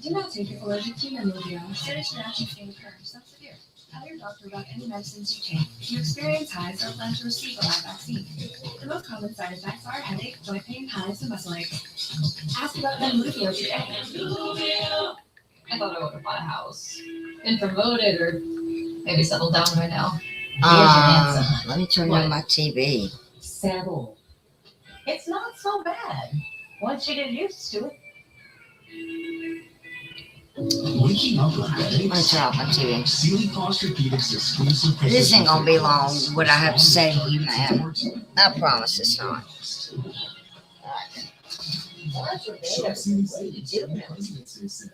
Do not take your allergic to Nemluvio. Serious reactions may occur. Some severe. Tell your doctor about any medicines you take. If you experience hives or plan to receive a live vaccine. The most common side effects are headache, joint pain, hives, and muscle aches. Ask about Nemluvio today. I thought I would have bought a house, been promoted, or maybe settled down right now. Let me turn on my TV. Settle. It's not so bad once you get used to it. Waking up with headaches. Turn off my TV. Sealy Posturepedics exclusive. This ain't gonna be long. What I have to say to you, man. I promise it's not.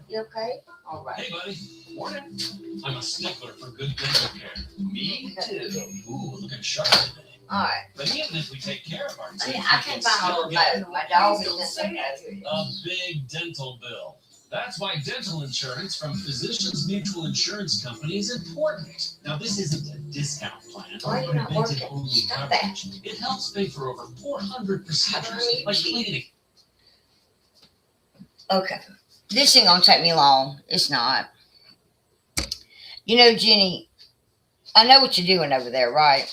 You okay? All right. Hey, buddy. Morning. I'm a stickler for good dental care. Me too. Ooh, looking sharp today. All right. But even if we take care of our teeth, I can't find a remote. My dog is in a big dental bill. That's why dental insurance from Physicians Mutual Insurance Company is important. Now, this isn't a discount plan or preventive-only coverage. It helps pay for over 400 procedures, like cleaning. Okay. This ain't gonna take me long. It's not. You know, Jenny, I know what you're doing over there, right?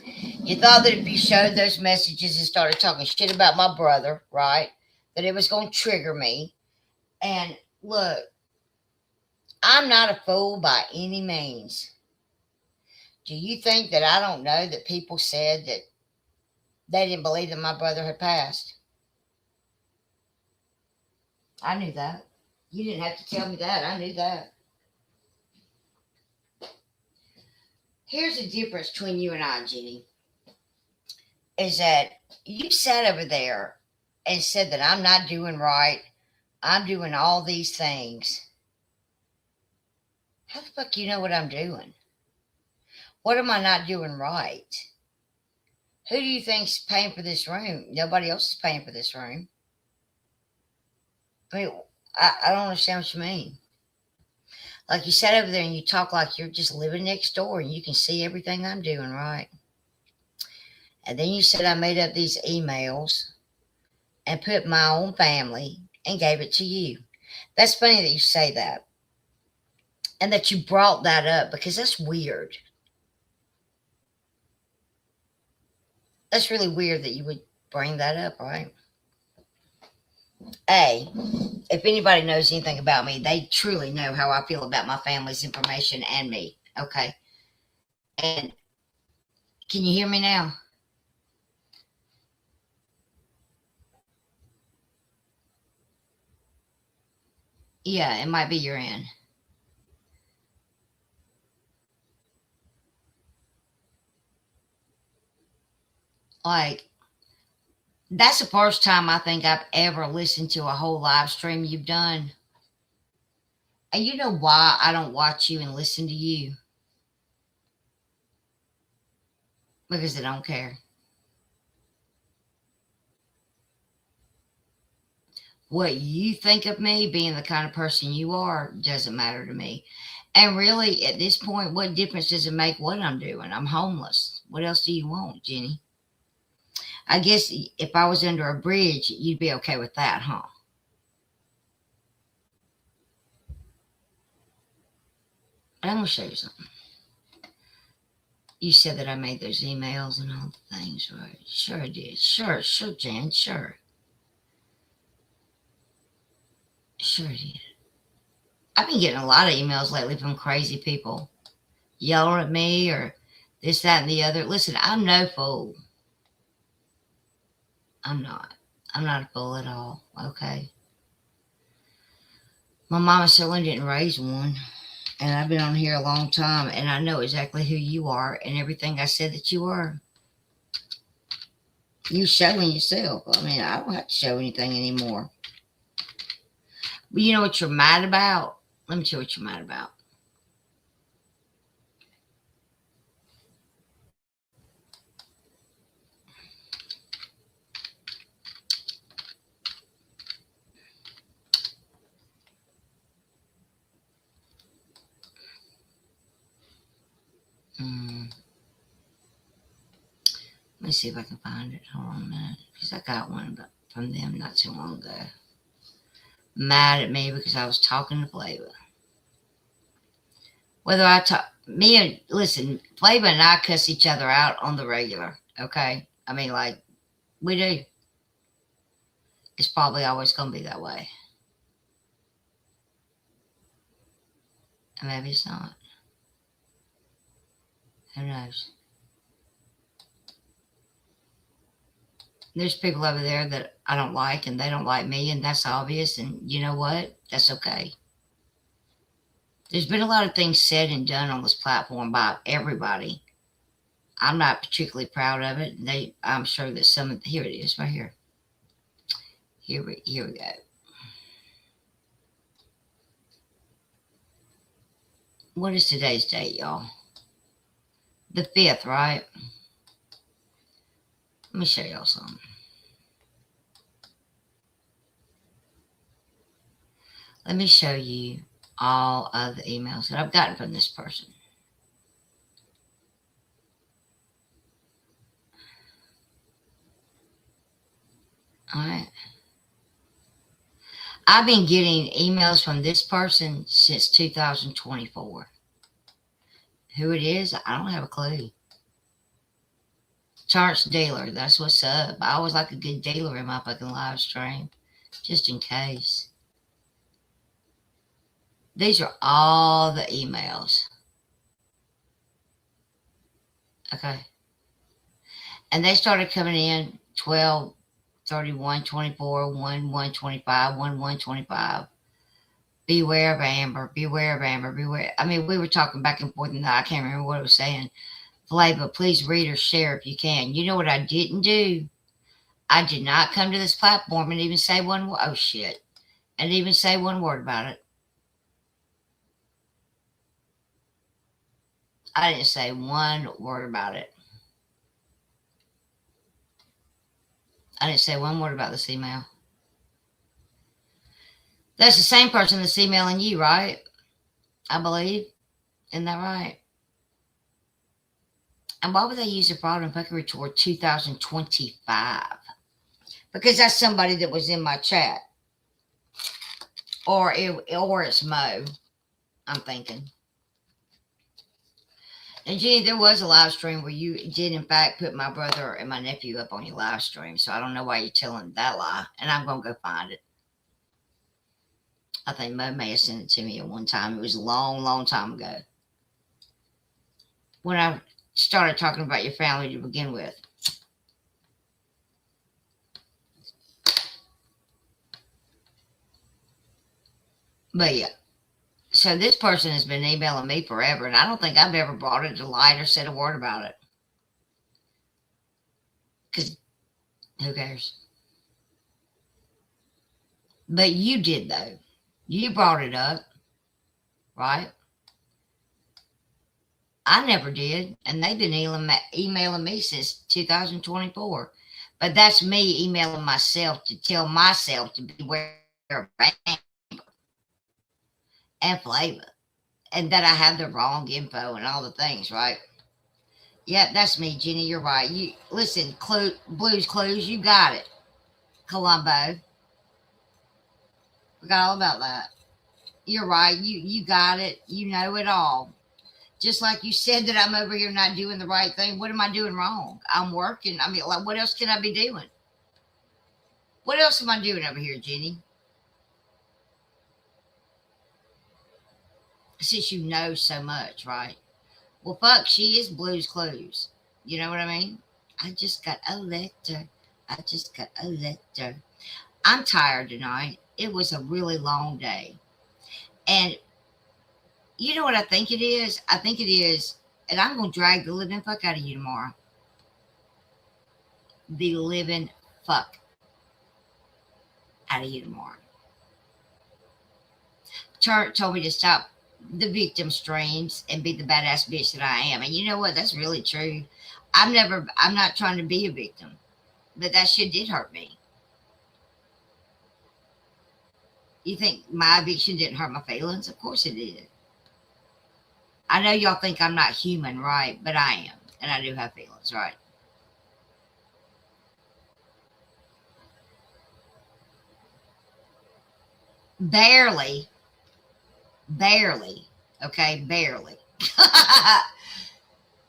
You thought that if you showed those messages and started talking shit about my brother, right, that it was going to trigger me. And look, I'm not a fool by any means. Do you think that I don't know that people said that they didn't believe that my brother had passed? I knew that. You didn't have to tell me that. I knew that. Here's the difference between you and I, Jenny, is that you sat over there and said that I'm not doing right. I'm doing all these things. How the fuck you know what I'm doing? What am I not doing right? Who do you think's paying for this room? Nobody else is paying for this room. I mean, I don't understand what you mean. Like you sat over there and you talk like you're just living next door and you can see everything I'm doing, right? And then you said I made up these emails and put my own family and gave it to you. That's funny that you say that. And that you brought that up because that's weird. That's really weird that you would bring that up, right? If anybody knows anything about me, they truly know how I feel about my family's information and me, okay? And can you hear me now? Yeah, it might be your end. Like, that's the first time I think I've ever listened to a whole live stream you've done. And you know why I don't watch you and listen to you? Because I don't care. What you think of me being the kind of person you are doesn't matter to me. And really, at this point, what difference does it make what I'm doing? I'm homeless. What else do you want, Jenny? I guess if I was under a bridge, you'd be okay with that, huh? I'm going to show you something. You said that I made those emails and all the things, right? Sure I did. Sure, Jen, sure. Sure did. I've been getting a lot of emails lately from crazy people yelling at me or this, that, and the other. Listen, I'm no fool. I'm not. I'm not a fool at all, okay? My mama certainly didn't raise one. And I've been on here a long time, and I know exactly who you are and everything I said that you are. You showing yourself. I mean, I don't have to show anything anymore. But you know what you're mad about? Let me tell you what you're mad about. Let me see if I can find it. Hold on a minute. Because I got one from them not too long ago. mad at me because I was talking to Flava. Whether I talk, me and listen, Flava and I cuss each other out on the regular. Okay, I mean, like we do. It's probably always gonna be that way. And maybe it's not. Who knows? There's people over there that I don't like, and they don't like me, and that's obvious. And you know what? That's okay. There's been a lot of things said and done on this platform by everybody. I'm not particularly proud of it. I'm sure that here it is, right here. Here we go. What is today's date, y'all? The 5th, right? Let me show y'all something. Let me show you all of the emails that I've gotten from this person. All right. I've been getting emails from this person since 2024. Who it is, I don't have a clue. Terrence Dealer, that's what's up. I always like a good dealer in my fucking live stream, just in case. These are all the emails. Okay. And they started coming in 12, 31, 24, 1, 1, 25, 1, 1, 25. Beware of Amber, beware of Amber, beware. I mean, we were talking back and forth, and I can't remember what I was saying. Flava, please read or share if you can. You know what I didn't do? I did not come to this platform and even say one word. Oh, shit. And even say one word about it. I didn't say one word about it. I didn't say one word about this email. That's the same person that's emailing you, right? I believe. Isn't that right? And why would they use a fraud and fuckery toward 2025? Because that's somebody that was in my chat. Or it's Mo, I'm thinking. And Jenny, there was a live stream where you did, in fact, put my brother and my nephew up on your live stream. So I don't know why you're telling that lie. And I'm going to go find it. I think Mo may have sent it to me at one time. It was a long, long time ago. When I started talking about your family to begin with. But yeah. So this person has been emailing me forever, and I don't think I've ever brought it to light or said a word about it. Because who cares? But you did, though. You brought it up, right? I never did, and they've been emailing me since 2024. But that's me emailing myself to tell myself to beware of and Flava, and that I have the wrong info and all the things, right? Yeah, that's me, Jenny. You're right. You listen, Blues Clues. You got it, Columbo. Forgot all about that. You're right. You got it. You know it all. Just like you said that I'm over here not doing the right thing. What am I doing wrong? I'm working. I mean, like, what else can I be doing? What else am I doing over here, Jenny? Since you know so much, right? Well, fuck, she is Blues Clues. You know what I mean? I just got a letter. I just got a letter. I'm tired tonight. It was a really long day. And you know what I think it is? I think it is, and I'm going to drag the living fuck out of you tomorrow. The living fuck out of you tomorrow. Turk told me to stop the victim streams and be the badass bitch that I am. And you know what? That's really true. I'm not trying to be a victim, but that shit did hurt me. You think my eviction didn't hurt my feelings? Of course it did. I know y'all think I'm not human, right? But I am. And I do have feelings, right? Barely, barely, okay, barely.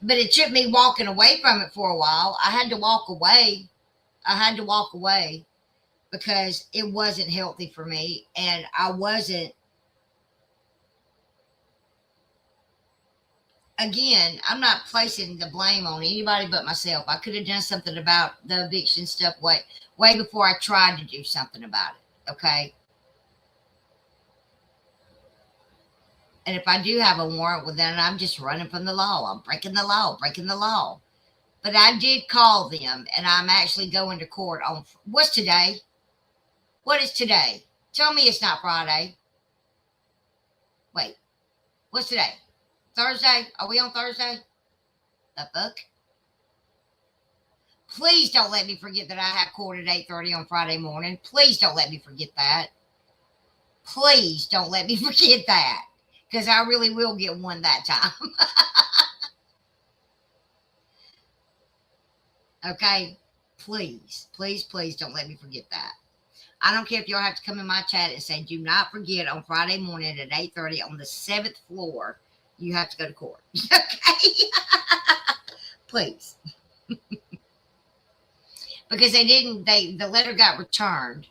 But it took me walking away from it for a while. I had to walk away. I had to walk away because it wasn't healthy for me. And I wasn't, again, I'm not placing the blame on anybody but myself. I could have done something about the eviction stuff way before I tried to do something about it. Okay. And if I do have a warrant, well, then I'm just running from the law. I'm breaking the law, breaking the law. But I did call them, and I'm actually going to court on what's today? What is today? Tell me it's not Friday. Wait, what's today? Thursday? Are we on Thursday? The fuck? Please don't let me forget that I have court at 8:30 on Friday morning. Please don't let me forget that. Please don't let me forget that. Because I really will get one that time. Okay? Please, please, please don't let me forget that. I don't care if y'all have to come in my chat and say, do not forget on Friday morning at 8:30 on the 7th floor, you have to go to court. Okay? Please. Because the letter got returned.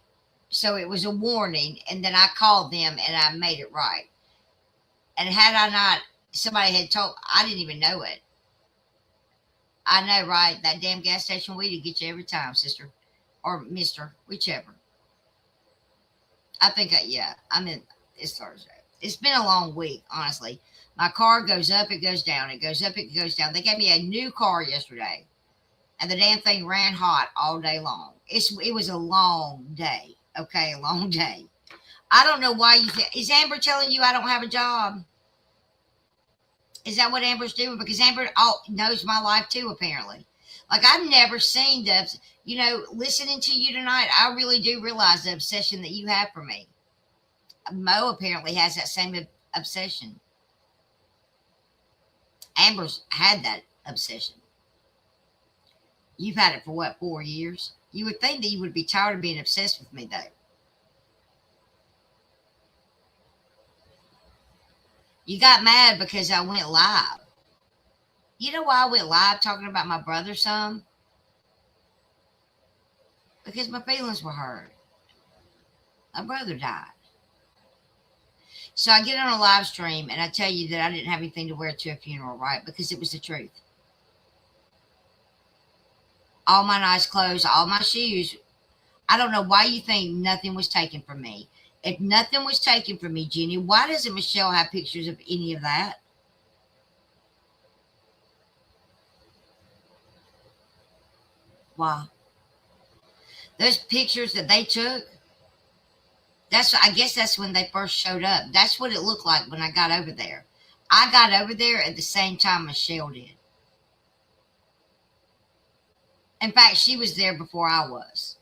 So it was a warning. And then I called them and I made it right. And had I not, somebody had told, I didn't even know it. I know, right? That damn gas station weed will get you every time, sister. Or mister, whichever. I think, yeah, it's Thursday. It's been a long week, honestly. My car goes up, it goes down. It goes up, it goes down. They gave me a new car yesterday. And the damn thing ran hot all day long. It was a long day. Okay, a long day. I don't know why you think. Is Amber telling you I don't have a job? Is that what Amber's doing? Because Amber knows my life too, apparently. Like, I've never seen listening to you tonight, I really do realize the obsession that you have for me. Mo apparently has that same obsession. Amber's had that obsession. You've had it for what, 4 years? You would think that you would be tired of being obsessed with me, though. You got mad because I went live. You know why I went live talking about my brother some? Because my feelings were hurt. My brother died. So I get on a live stream and I tell you that I didn't have anything to wear to a funeral, right? Because it was the truth. All my nice clothes, all my shoes. I don't know why you think nothing was taken from me. If nothing was taken from me, Jenny, why doesn't Michelle have pictures of any of that? Why? Those pictures that they took, I guess that's when they first showed up. That's what it looked like when I got over there. I got over there at the same time Michelle did. In fact, she was there before I was.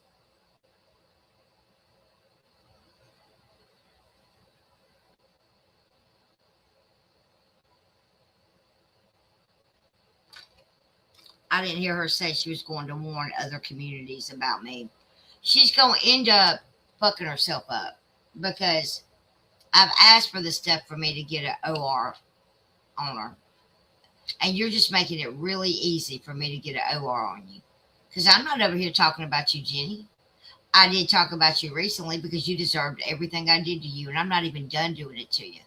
I didn't hear her say she was going to warn other communities about me. She's going to end up fucking herself up because I've asked for the stuff for me to get an OR on her. And you're just making it really easy for me to get an OR on you. Because I'm not over here talking about you, Jenny. I did talk about you recently because you deserved everything I did to you, and I'm not even done doing it to you.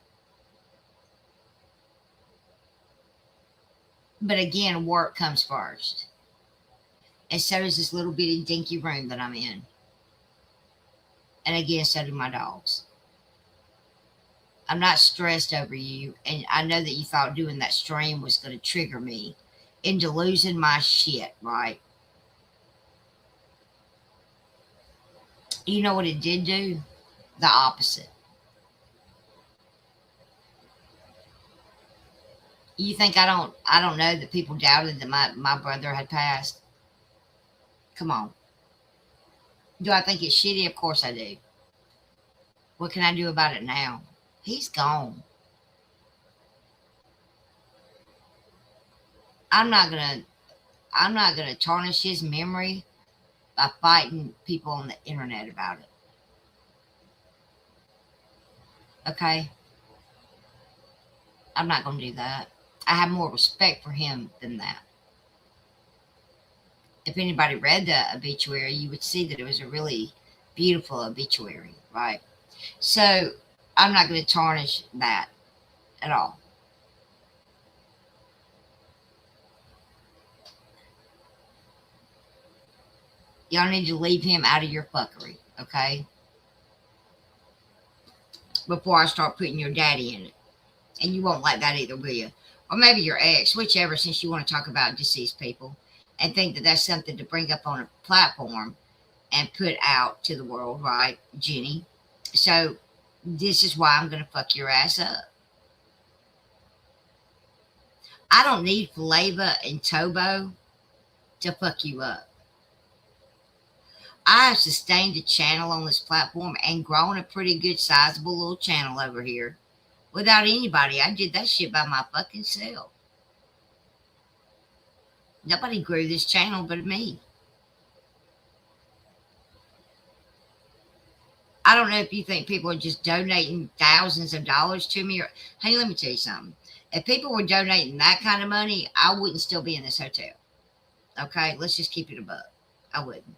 But again, work comes first. And so does this little bitty dinky room that I'm in. And again, so do my dogs. I'm not stressed over you, and I know that you thought doing that stream was going to trigger me into losing my shit, right? You know what it did do? The opposite. You think I don't know that people doubted that my brother had passed? Come on. Do I think it's shitty? Of course I do. What can I do about it now? He's gone. I'm not gonna tarnish his memory by fighting people on the internet about it. Okay? I'm not going to do that. I have more respect for him than that. If anybody read the obituary, you would see that it was a really beautiful obituary, right? So I'm not going to tarnish that at all. Y'all need to leave him out of your fuckery, okay? Before I start putting your daddy in it. And you won't like that either, will you? Or maybe your ex, whichever, since you want to talk about deceased people and think that that's something to bring up on a platform and put out to the world, right, Jenny? So this is why I'm going to fuck your ass up. I don't need Flava and Tobo to fuck you up. I have sustained a channel on this platform and grown a pretty good sizable little channel over here without anybody. I did that shit by my fucking self. Nobody grew this channel but me. I don't know if you think people are just donating thousands of dollars to me. Or, hey, let me tell you something. If people were donating that kind of money, I wouldn't still be in this hotel. Okay, let's just keep it above. I wouldn't.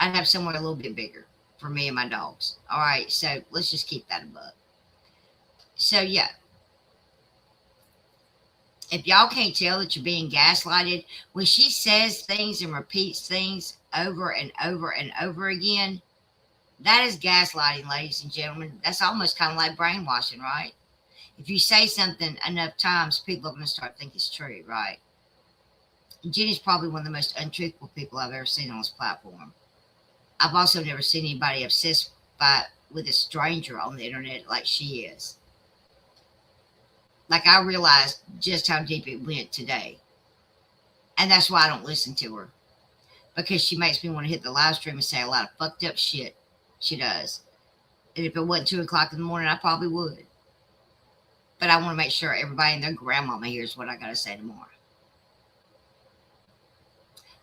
I'd have somewhere a little bit bigger for me and my dogs. All right, so let's just keep that above. So, yeah. If y'all can't tell that you're being gaslighted, when she says things and repeats things over and over and over again, that is gaslighting, ladies and gentlemen. That's almost kind of like brainwashing, right? If you say something enough times, people are going to start thinking it's true, right? Jenny's probably one of the most untruthful people I've ever seen on this platform. I've also never seen anybody obsessed with a stranger on the internet like she is. Like, I realized just how deep it went today. And that's why I don't listen to her. Because she makes me want to hit the live stream and say a lot of fucked up shit. She does. And if it wasn't 2 o'clock in the morning, I probably would. But I want to make sure everybody and their grandmama hears what I got to say tomorrow.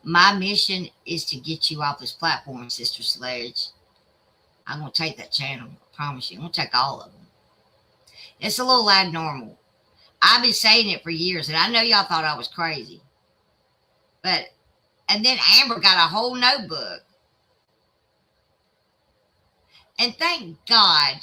My mission is to get you off this platform, Sister Sledge. I'm going to take that channel. I promise you. I'm going to take all of them. It's a little abnormal. I've been saying it for years, and I know y'all thought I was crazy. And then Amber got a whole notebook. And thank God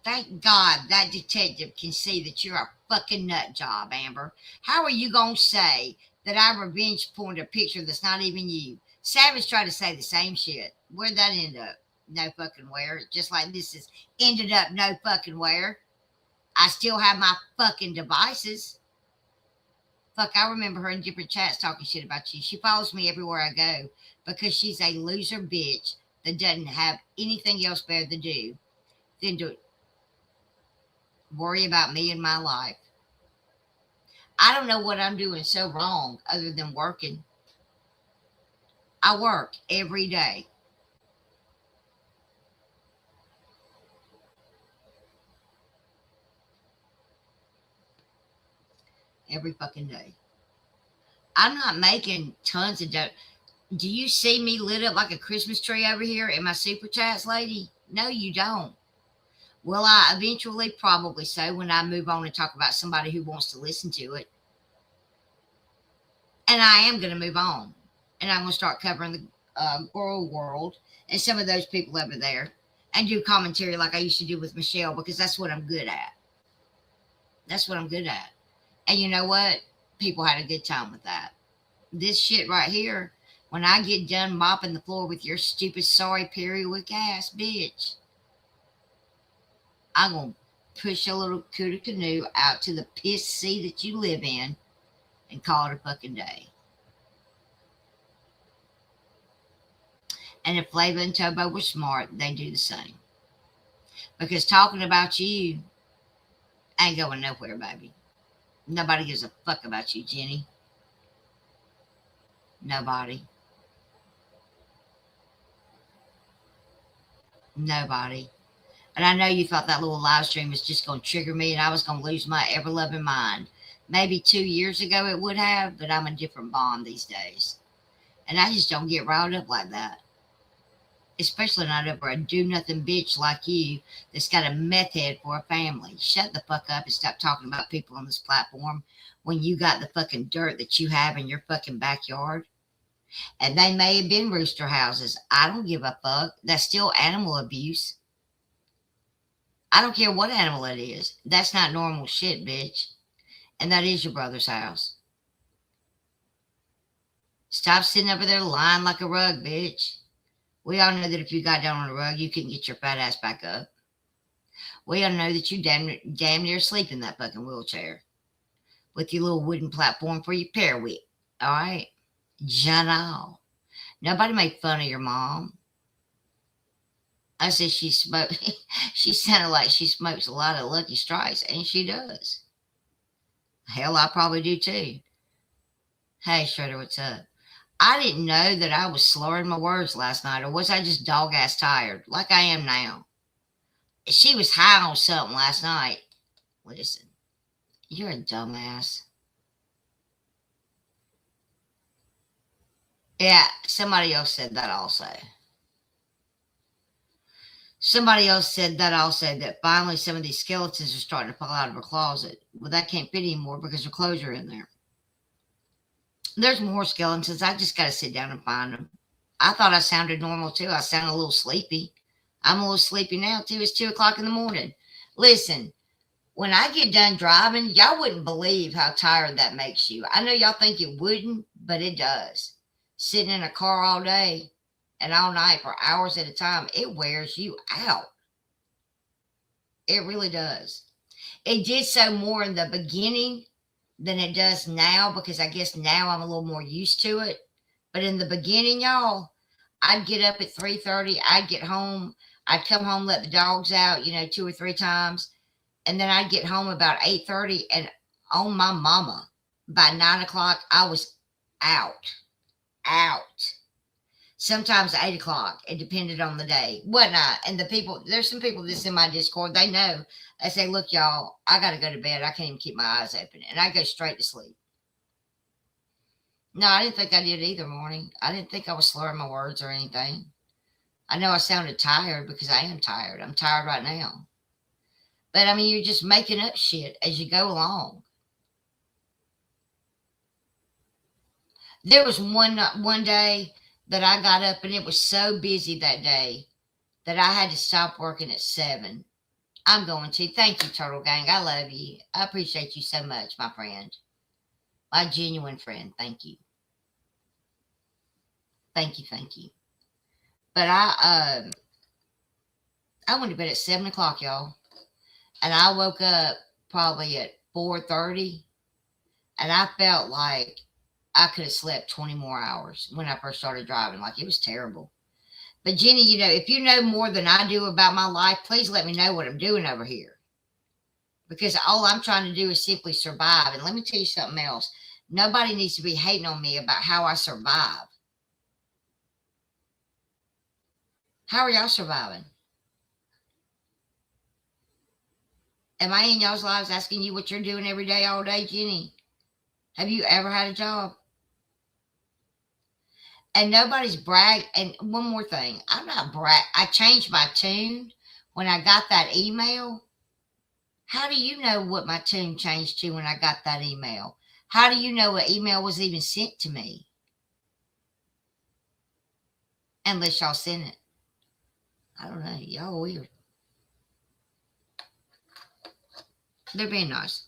that detective can see that you're a fucking nut job, Amber. How are you going to say that I revenge porned a picture that's not even you? Savage tried to say the same shit. Where'd that end up? No fucking where. Just like this has ended up no fucking where. I still have my fucking devices. Fuck, I remember her in different chats talking shit about you. She follows me everywhere I go because she's a loser bitch that doesn't have anything else better to do than to worry about me and my life. I don't know what I'm doing so wrong other than working. I work every day. Every fucking day. I'm not making tons of dough. Do you see me lit up like a Christmas tree over here in my super chats, lady? No, you don't. Will I eventually? Probably so, when I move on and talk about somebody who wants to listen to it. And I am going to move on. And I'm going to start covering the girl world and some of those people over there and do commentary like I used to do with Michelle, because that's what I'm good at. That's what I'm good at. And you know what? People had a good time with that. This shit right here, when I get done mopping the floor with your stupid sorry periwick ass bitch, I'm going to push your little cooter canoe out to the piss sea that you live in and call it a fucking day. And if Flava and Tobo were smart, they'd do the same. Because talking about you ain't going nowhere, baby. Nobody gives a fuck about you, Jenny. Nobody. Nobody. And I know you thought that little live stream was just going to trigger me and I was going to lose my ever-loving mind. Maybe 2 years ago it would have, but I'm a different bond these days. And I just don't get riled up like that. especially not over a do-nothing bitch like you that's got a meth head for a family. Shut the fuck up and stop talking about people on this platform when you got the fucking dirt that you have in your fucking backyard. And they may have been rooster houses. I don't give a fuck. That's still animal abuse. I don't care what animal it is. That's not normal shit, bitch. And that is your brother's house. Stop sitting over there lying like a rug, bitch. We all know that if you got down on a rug, you couldn't get your fat ass back up. We all know that you damn near sleep in that fucking wheelchair with your little wooden platform for your periwig. All right? Janelle. Nobody made fun of your mom. I said she smoked. She sounded like she smokes a lot of Lucky Strikes, and she does. Hell, I probably do too. Hey, Shredder, what's up? I didn't know that I was slurring my words last night, or was I just dog ass tired, like I am now? She was high on something last night. Listen, you're a dumbass. Yeah, somebody else said that also. Somebody else said that also, that finally some of these skeletons are starting to fall out of her closet. Well, that can't fit anymore because her clothes are in there. There's more skeletons. I just got to sit down and find them. I thought I sounded normal too. I sound a little sleepy. I'm a little sleepy now too. It's 2 o'clock in the morning. Listen, when I get done driving, y'all wouldn't believe how tired that makes you. I know y'all think it wouldn't, but it does. Sitting in a car all day and all night for hours at a time, it wears you out. It really does. It did so more in the beginning than it does now, because I guess now I'm a little more used to it. But in the beginning, y'all, I'd get up at 3:30. I'd get home. I'd come home, let the dogs out, 2 or 3 times. And then I'd get home about 8:30, and on my mama, by 9 o'clock, I was out. Sometimes 8 o'clock. It depended on the day, whatnot. And there's some people that's in my Discord. They know. They say, look, y'all, I got to go to bed. I can't even keep my eyes open. And I go straight to sleep. No, I didn't think I did either morning. I didn't think I was slurring my words or anything. I know I sounded tired because I am tired. I'm tired right now. But, I mean, you're just making up shit as you go along. There was one day that I got up, and it was so busy that day that I had to stop working at 7. I'm going to. Thank you, Turtle Gang. I love you. I appreciate you so much, my friend. My genuine friend. Thank you. Thank you. But I went to bed at 7 o'clock, y'all. And I woke up probably at 4:30. And I felt like I could have slept 20 more hours when I first started driving. Like, it was terrible. But Jenny, if you know more than I do about my life, please let me know what I'm doing over here. Because all I'm trying to do is simply survive. And let me tell you something else. Nobody needs to be hating on me about how I survive. How are y'all surviving? Am I in y'all's lives asking you what you're doing every day, all day, Jenny? Have you ever had a job? And nobody's brag. And one more thing, I'm not brag. I changed my tune when I got that email. How do you know what my tune changed to when I got that email? How do you know what email was even sent to me? Unless y'all sent it. I don't know. Y'all weird. They're being nice.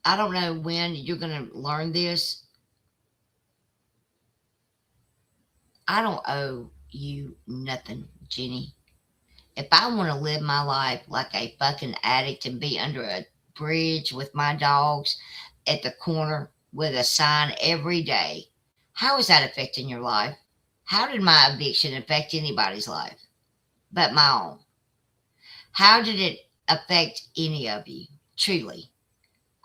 I don't know when you're going to learn this. I don't owe you nothing, Jenny. If I want to live my life like a fucking addict and be under a bridge with my dogs at the corner with a sign every day, how is that affecting your life? How did my eviction affect anybody's life but my own? How did it affect any of you? Truly.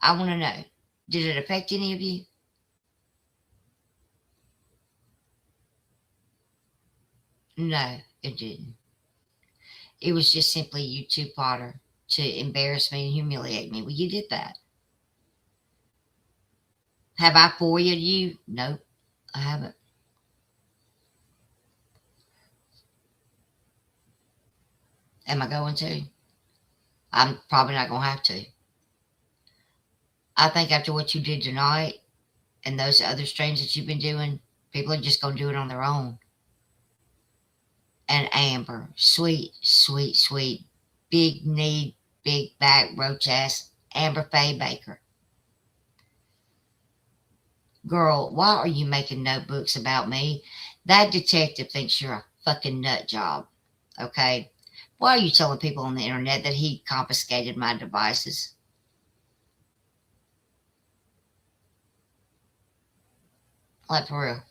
I want to know. Did it affect any of you? No, it didn't. It was just simply you two, Potter, to embarrass me and humiliate me. Well, you did that. Have I foiled you? Nope, I haven't. Am I going to? I'm probably not going to have to. I think after what you did tonight and those other streams that you've been doing, people are just going to do it on their own. And Amber, sweet, sweet, sweet, big knee, big back, roach ass, Amber Faye Baker. Girl, why are you making notebooks about me? That detective thinks you're a fucking nut job. Okay? Why are you telling people on the internet that he confiscated my devices? Like, for real.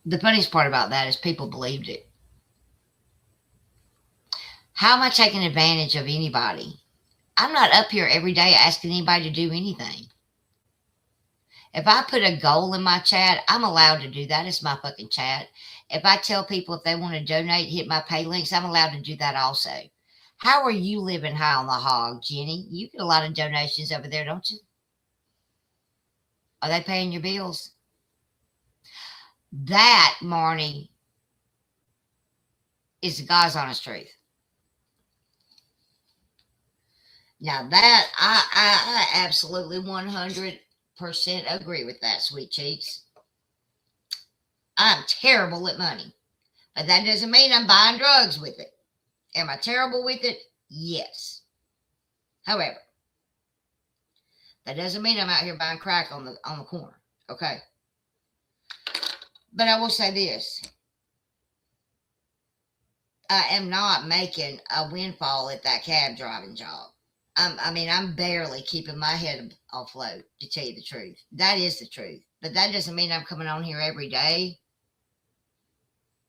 The funniest part about that is people believed it. How am I taking advantage of anybody? I'm not up here every day asking anybody to do anything. If I put a goal in my chat, I'm allowed to do that. It's my fucking chat. If I tell people if they want to donate, hit my pay links, I'm allowed to do that also. How are you living high on the hog, Jenny? You get a lot of donations over there, don't you? Are they paying your bills? That, Marnie, is the God's honest truth. Now that I absolutely 100% agree with that, sweet cheeks. I'm terrible at money, but that doesn't mean I'm buying drugs with it. Am I terrible with it? Yes. However, that doesn't mean I'm out here buying crack on the corner. Okay. But I will say this. I am not making a windfall at that cab driving job. I'm barely keeping my head afloat, to tell you the truth. That is the truth. But that doesn't mean I'm coming on here every day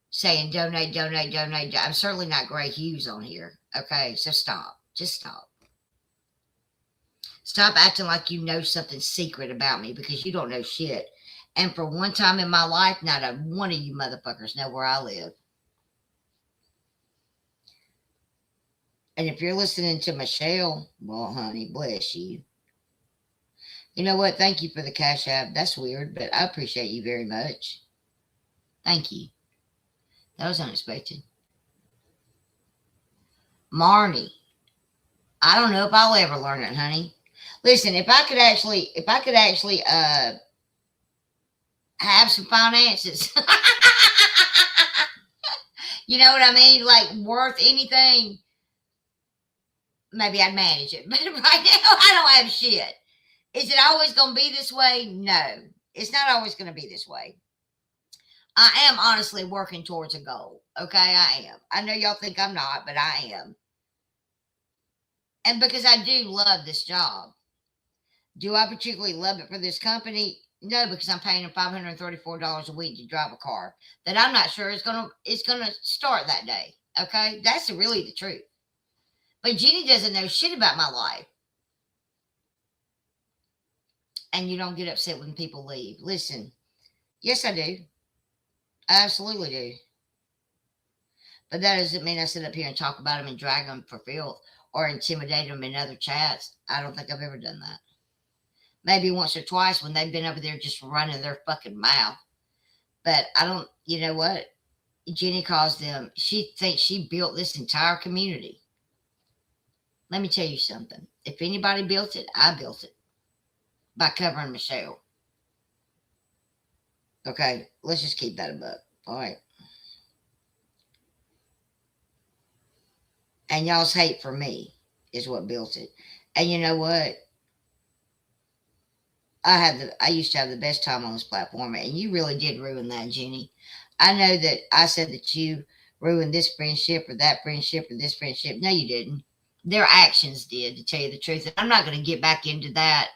saying donate, donate, donate. I'm certainly not Gray Hughes on here. Okay, so stop. Just stop. Stop acting like you know something secret about me, because you don't know shit. And for one time in my life, not a one of you motherfuckers know where I live. And if you're listening to Michelle, well, honey, bless you. You know what? Thank you for the Cash App. That's weird, but I appreciate you very much. Thank you. That was unexpected. Marnie, I don't know if I'll ever learn it, honey. Listen, if I could actually have some finances, you know what I mean? Like worth anything, maybe I'd manage it. But right now, I don't have shit. Is it always going to be this way? No, it's not always going to be this way. I am honestly working towards a goal. Okay, I am. I know y'all think I'm not, but I am. And because I do love this job. Do I particularly love it for this company? No, because I'm paying them $534 a week to drive a car that I'm not sure is gonna start that day. Okay, that's really the truth. But Jenny doesn't know shit about my life. And you don't get upset when people leave. Listen, yes, I do. I absolutely do. But that doesn't mean I sit up here and talk about them and drag them for filth or intimidate them in other chats. I don't think I've ever done that. Maybe once or twice when they've been over there just running their fucking mouth. But I don't, you know what? Jenny calls them, she thinks she built this entire community. Let me tell you something. If anybody built it, I built it by covering Michelle. Okay, let's just keep that a buck. All right. And y'all's hate for me is what built it. And you know what? I used to have the best time on this platform, and you really did ruin that, Jenny. I know that I said that you ruined this friendship or that friendship or this friendship. No, you didn't. Their actions did, to tell you the truth. And I'm not going to get back into that.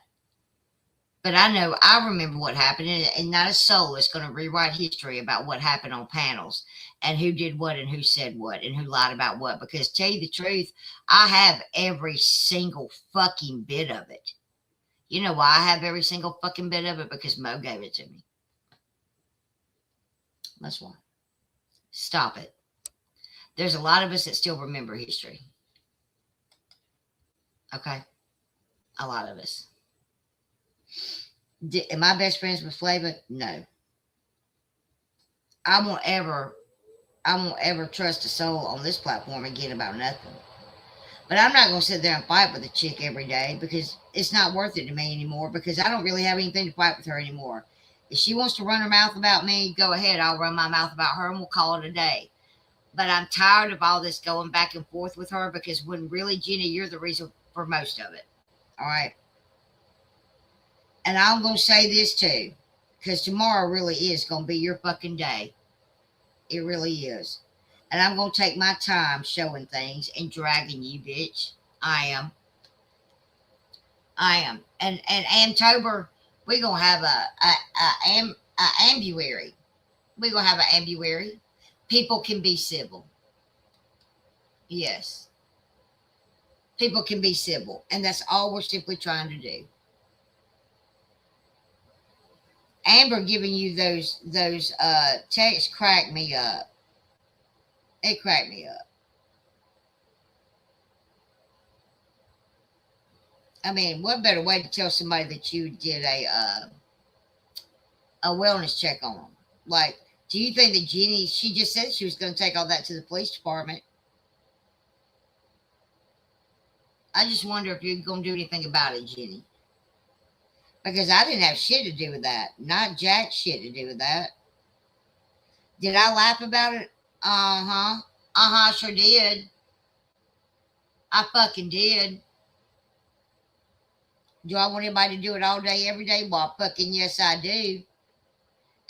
But I remember what happened, and not a soul is going to rewrite history about what happened on panels and who did what and who said what and who lied about what. Because to tell you the truth, I have every single fucking bit of it. You know why I have every single fucking bit of it? Because Mo gave it to me. That's why. Stop it. There's a lot of us that still remember history. Okay? A lot of us. Am I best friends with Flava? No. I won't ever trust a soul on this platform again about nothing. But I'm not going to sit there and fight with a chick every day because it's not worth it to me anymore because I don't really have anything to fight with her anymore. If she wants to run her mouth about me, go ahead. I'll run my mouth about her and we'll call it a day. But I'm tired of all this going back and forth with her because when really, Jenny, you're the reason for most of it. All right? And I'm going to say this too because tomorrow really is going to be your fucking day. It really is. And I'm going to take my time showing things and dragging you, bitch. I am. And October, we're going to have a ambuary. We're going to have an ambuary. People can be civil. Yes. People can be civil. And that's all we're simply trying to do. Amber giving you those texts cracked me up. It cracked me up. I mean, what better way to tell somebody that you did a wellness check on them? Like, do you think that Jenny, she just said she was going to take all that to the police department? I just wonder if you're going to do anything about it, Jenny. Because I didn't have shit to do with that. Not jack shit to do with that. Did I laugh about it? Uh-huh. Uh-huh, sure did. I fucking did. Do I want anybody to do it all day, every day? Well, fucking yes, I do.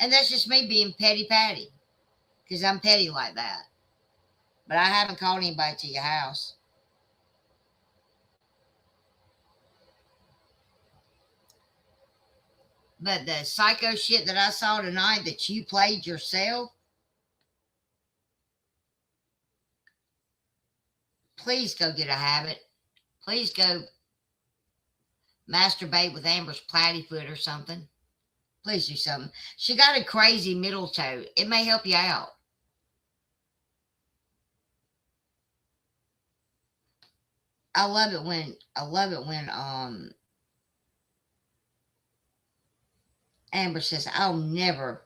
And that's just me being petty patty. Because I'm petty like that. But I haven't called anybody to your house. But the psycho shit that I saw tonight that you played yourself, please go get a habit. Please go masturbate with Amber's platyfoot or something. Please do something. She got a crazy middle toe. It may help you out. I love it when Amber says, I'll never,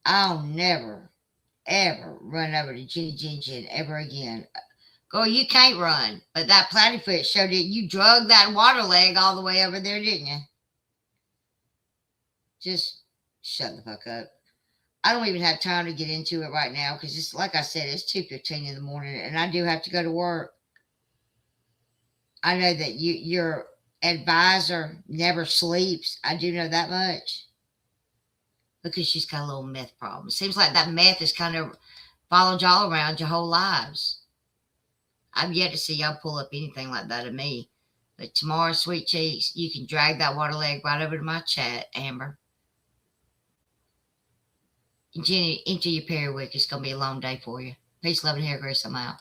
ever run over to Jen ever again. Girl, you can't run. But that platyfoot showed it. You drug that water leg all the way over there, didn't you? Just shut the fuck up. I don't even have time to get into it right now because it's like I said, it's 2:15 in the morning and I do have to go to work. I know that your advisor never sleeps. I do know that much. Because she's got a little meth problem. It seems like that meth has kind of followed y'all around your whole lives. I've yet to see y'all pull up anything like that of me. But tomorrow, sweet cheeks, you can drag that water leg right over to my chat, Amber. Jenny, into your period week. It's going to be a long day for you. Peace, love, and hair, grace. I'm out.